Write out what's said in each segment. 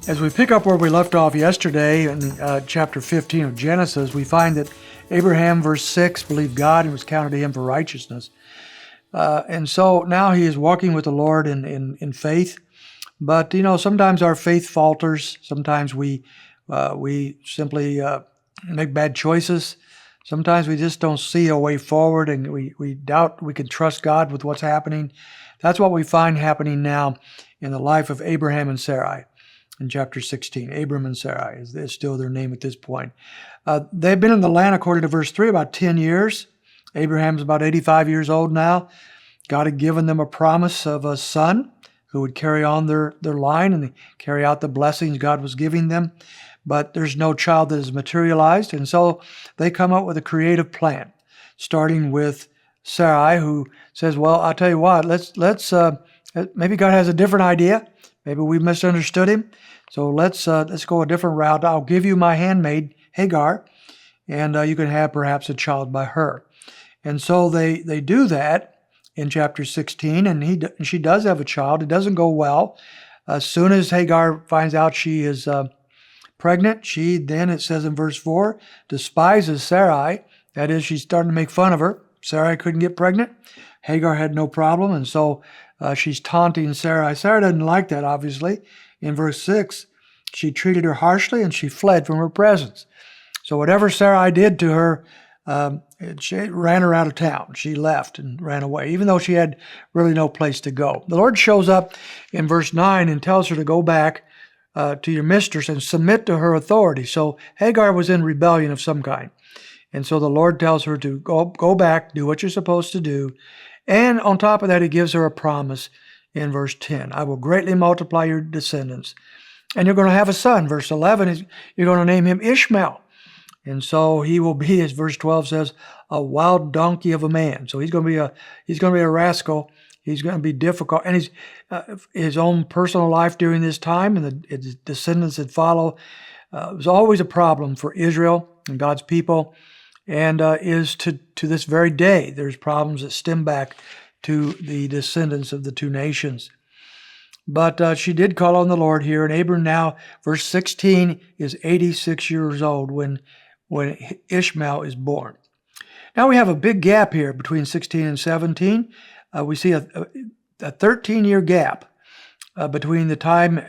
As we pick up where we left off yesterday in chapter 15 of Genesis, we find that Abraham, verse 6, believed God and was counted to him for righteousness. And so now he is walking with the Lord in faith. But, sometimes our faith falters. Sometimes we simply make bad choices. Sometimes we just don't see a way forward, and we doubt we can trust God with what's happening. That's what we find happening now in the life of Abraham and Sarai. In chapter 16, Abram and Sarai is still their name at this point. They've been in the land, according to verse 3, about 10 years. Abraham's about 85 years old now. God had given them a promise of a son who would carry on their line and carry out the blessings God was giving them. But there's no child that is materialized, and so they come up with a creative plan, starting with Sarai, who says, well, I'll tell you what, let's maybe God has a different idea. Maybe we misunderstood him. So let's go a different route. I'll give you my handmaid, Hagar, and you can have perhaps a child by her. And so they do that in chapter 16, and she does have a child. It doesn't go well. As soon as Hagar finds out she is pregnant, she then, it says in verse 4, despises Sarai. That is, she's starting to make fun of her. Sarai couldn't get pregnant. Hagar had no problem, and so she's taunting Sarai. Sarai doesn't like that, obviously. In verse 6, she treated her harshly, and she fled from her presence. So whatever Sarai did to her, she ran her out of town. She left and ran away, even though she had really no place to go. The Lord shows up in verse 9 and tells her to go back to your mistress and submit to her authority. So Hagar was in rebellion of some kind. And so the Lord tells her to go back, do what you're supposed to do. And on top of that, he gives her a promise in verse 10. I will greatly multiply your descendants. And you're going to have a son. Verse 11, you're going to name him Ishmael. And so he will be, as verse 12 says, a wild donkey of a man. So he's going to be a rascal. He's going to be difficult. And his own personal life during this time and the descendants that follow was always a problem for Israel and God's people. And is to this very day. There's problems that stem back to the descendants of the two nations. But she did call on the Lord here, and Abram now, verse 16, is 86 years old when Ishmael is born. Now we have a big gap here between 16 and 17. We see a 13-year gap between the time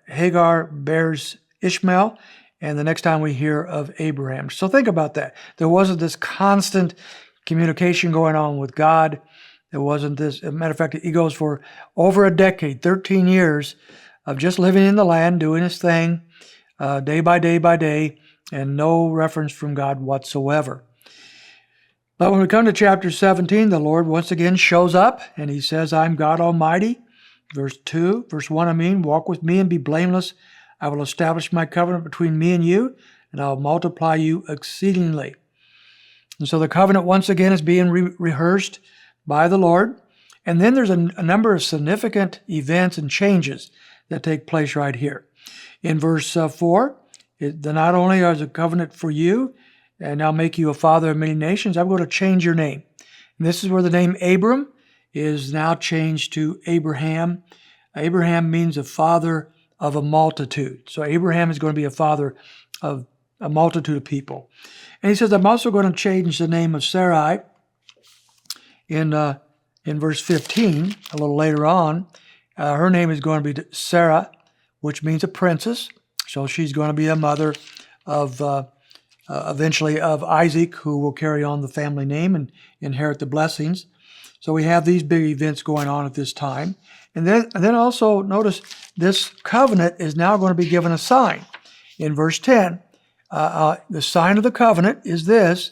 Hagar bears Ishmael and the next time we hear of Abraham. So think about that. There wasn't this constant communication going on with God. There wasn't this, as a matter of fact, he goes for over a decade, 13 years of just living in the land, doing his thing, day by day by day, and no reference from God whatsoever. But when we come to chapter 17, the Lord once again shows up, and he says, I'm God Almighty. Verse 1, walk with me and be blameless. I will establish my covenant between me and you, and I'll multiply you exceedingly. And so the covenant once again is being rehearsed by the Lord. And then there's a number of significant events and changes that take place right here. In verse 4, not only is a covenant for you, and I'll make you a father of many nations, I'm going to change your name. And this is where the name Abram is now changed to Abraham. Abraham means a father of a multitude. So Abraham is going to be a father of a multitude of people. And he says, I'm also going to change the name of Sarai in verse 15, a little later on. Her name is going to be Sarah, which means a princess. So she's going to be a mother of eventually of Isaac, who will carry on the family name and inherit the blessings. So we have these big events going on at this time. And then also notice this covenant is now going to be given a sign. In verse 10, the sign of the covenant is this: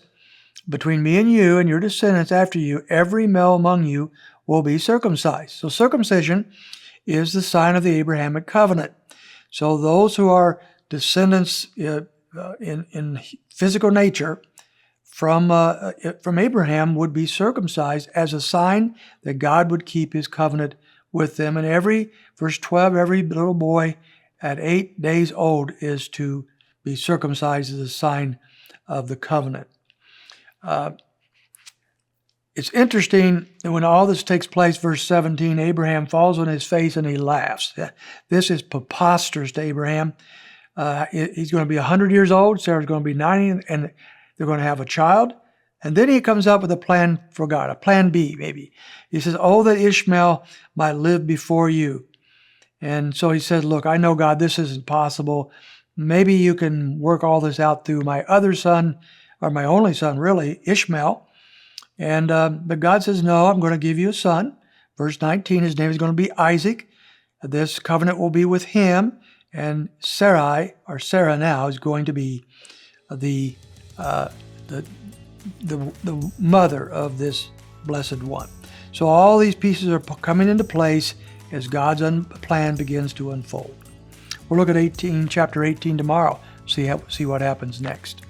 between me and you and your descendants after you, every male among you will be circumcised. So circumcision is the sign of the Abrahamic covenant. So those who are descendants in physical nature from Abraham would be circumcised as a sign that God would keep his covenant with them. And verse 12, every little boy at 8 days old is to be circumcised as a sign of the covenant. it's interesting that when all this takes place, verse 17, Abraham falls on his face and he laughs. This is preposterous to Abraham. He's going to be 100 years old. Sarah's going to be 90, and they're going to have a child. And then he comes up with a plan for God, a plan B, maybe. He says, oh, that Ishmael might live before you. And so he said, look, I know, God, this isn't possible. Maybe you can work all this out through my other son, or my only son, really, Ishmael. And but God says, no, I'm going to give you a son. Verse 19, his name is going to be Isaac. This covenant will be with him. And Sarai, or Sarah now, is going to be the mother of this blessed one. So all these pieces are coming into place as God's plan begins to unfold. We'll look at chapter 18 tomorrow, see what happens next.